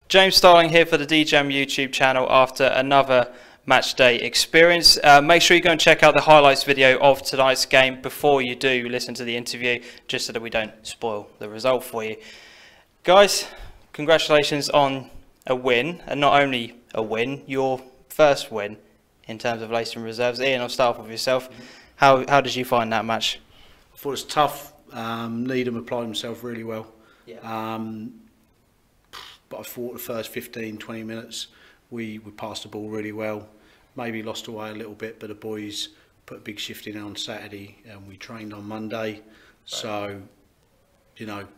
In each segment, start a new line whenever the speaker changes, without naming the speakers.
James Starling here for the DJM YouTube channel after another match day experience. Make sure you go and check out the highlights video of tonight's game before you do listen to the interview, just so that we don't spoil the result for you. Guys, congratulations on a win, and not only a win, your first win in terms of Leiston Reserves. Ian, I'll start off with yourself. How did you find that match?
I thought it was tough. Needham applied himself really well.
Yeah.
But I thought the first 15-20 minutes we passed the ball really well. Maybe lost away a little bit, but the boys put a big shift in on Saturday and we trained on Monday. Right. So, you know,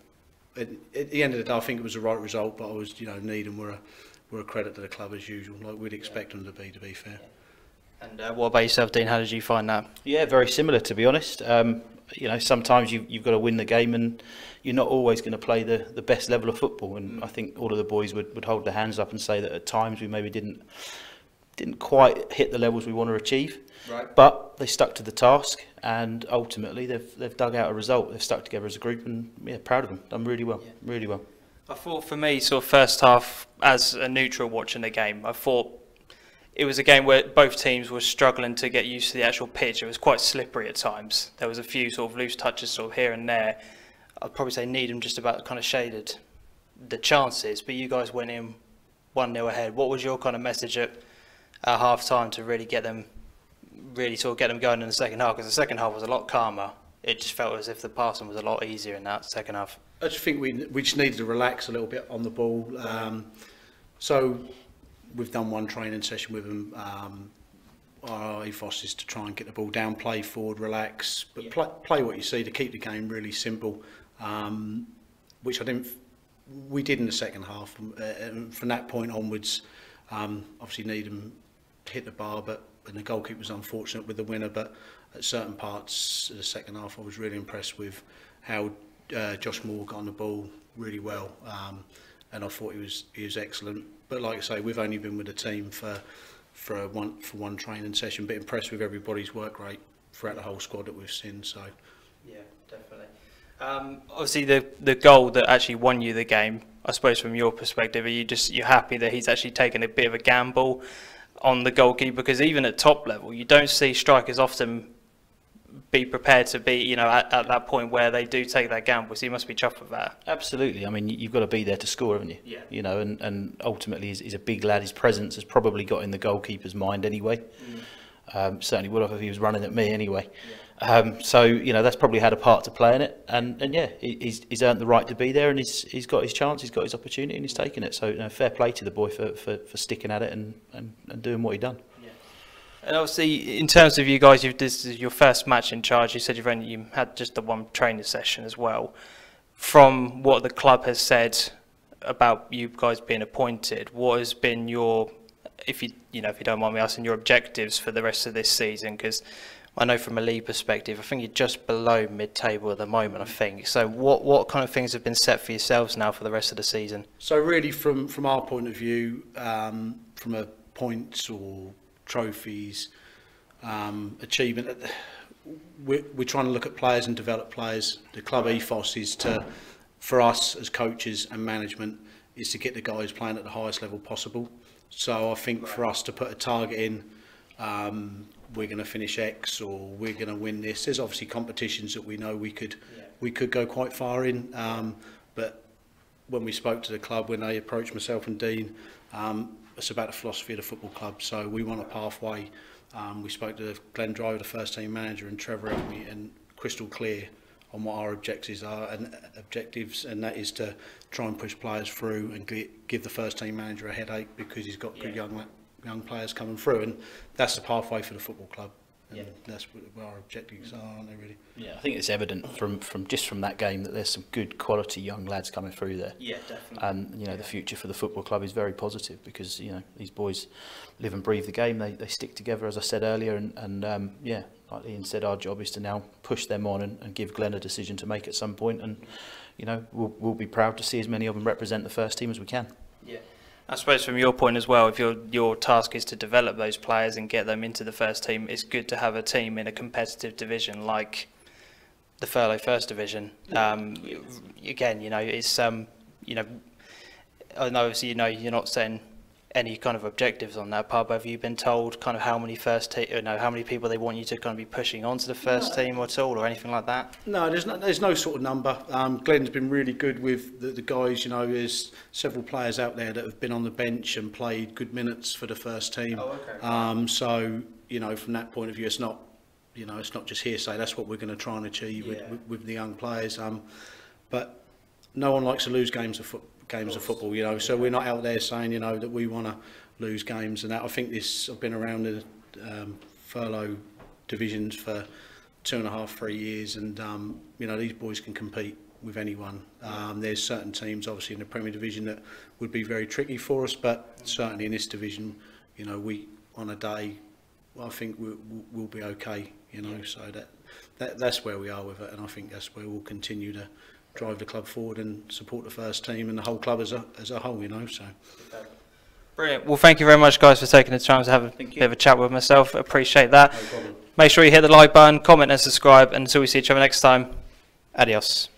at the end of the day, I think it was the right result, but I was, you know, Needham were a credit to the club as usual, like we'd expect them to be fair.
Yeah. And what about yourself, Dean? How did you find that?
Yeah, very similar, to be honest. You know, sometimes you've got to win the game, and you're not always going to play the best level of football. And I think all of the boys would hold their hands up and say that at times we maybe didn't quite hit the levels we want to achieve.
Right.
But they stuck to the task, and ultimately they've dug out a result. They've stuck together as a group, and yeah, proud of them. Done really well, really well.
I thought for me, sort of first half, as a neutral watching the game, I thought it was a game where both teams were struggling to get used to the actual pitch. It was quite slippery at times. There was a few sort of loose touches sort of here and there. I'd probably say Needham just about kind of shaded the chances, but you guys went in 1-0 ahead. What was your kind of message at half time to really get them, going in the second half? Because the second half was a lot calmer. It just felt as if the passing was a lot easier in that second half.
I just think we just needed to relax a little bit on the ball. So we've done one training session with them. Our ethos is to try and get the ball down, play forward, relax, but play what you see, to keep the game really simple, which we did in the second half. And from that point onwards, obviously Needham hit the bar, and the goalkeeper was unfortunate with the winner. But at certain parts of the second half, I was really impressed with how Josh Moore got on the ball really well, and I thought he was excellent. But like I say, we've only been with the team for one training session, but impressed with everybody's work rate throughout the whole squad that we've seen. So
yeah, definitely. Obviously, the goal that actually won you the game, I suppose from your perspective, you're happy that he's actually taken a bit of a gamble on the goalkeeper? Because even at top level, you don't see strikers often be prepared to be, you know, at that point where they do take that gamble. So you must be chuffed with that. Absolutely.
I mean, you've got to be there to score, haven't you?
Yeah.
You know, and ultimately he's a big lad. His presence has probably got in the goalkeeper's mind anyway. Certainly would have if he was running at me anyway. Yeah. So, you know, that's probably had a part to play in it. And yeah, he's earned the right to be there, and he's got his chance, he's got his opportunity, and he's taken it. So, you know, fair play to the boy for sticking at it and doing what he done.
And obviously, in terms of you guys, this is your first match in charge. You said you had just the one training session as well. From what the club has said about you guys being appointed, what has been your, if you don't mind me asking, your objectives for the rest of this season? Because I know from a league perspective, I think you're just below mid-table at the moment, I think. So what kind of things have been set for yourselves now for the rest of the season?
So really, from our point of view, from a points or trophies, achievement, we're trying to look at players and develop players. The club ethos is for us as coaches and management, is to get the guys playing at the highest level possible. So I think for us to put a target in, we're going to finish X or we're going to win this. There's obviously competitions that we know we could go quite far in, but when we spoke to the club, when they approached myself and Dean, it's about the philosophy of the football club. So we want a pathway. We spoke to Glenn Driver, the first team manager, and Trevor Elmy, and crystal clear on what our objectives are, and that is to try and push players through and give the first team manager a headache, because he's got good young players coming through, and that's the pathway for the football club. And that's what our objectives are, aren't they, really?
Yeah, I think it's evident from that game that there's some good quality young lads coming through there.
Yeah, definitely.
And, you know, the future for the football club is very positive, because, you know, these boys live and breathe the game. They stick together, as I said earlier, and yeah, like Ian said, our job is to now push them on and give Glenn a decision to make at some point, and, you know, we'll be proud to see as many of them represent the first team as we can.
Yeah. I suppose from your point as well, if your task is to develop those players and get them into the first team, it's good to have a team in a competitive division like the Furlough First Division. Again, you know, it's you know, I know obviously you're not setting any kind of objectives on that part, but have you been told kind of how many how many people they want you to kind of be pushing onto the first team at all, or anything like that?
No, there's no sort of number. Glenn's been really good with the guys. There's several players out there that have been on the bench and played good minutes for the first team.
Oh, okay.
So from that point of view, it's not it's not just hearsay. That's what we're going to try and achieve with the young players. But no one likes to lose games of football. So we're not out there saying that we want to lose games and that. I think I've been around the furlough divisions for 2.5, 3 years, and these boys can compete with anyone. There's certain teams obviously in the Premier Division that would be very tricky for us, but certainly in this division, we on a day, I think we'll be okay. So that's where we are with it, and I think that's where we'll continue to drive the club forward and support the first team and the whole club as a whole, so.
Brilliant. Well, thank you very much, guys, for taking the time to have a bit of a chat with myself. Appreciate that.
No problem.
Make sure you hit the like button, comment and subscribe, and until we see each other next time, adios.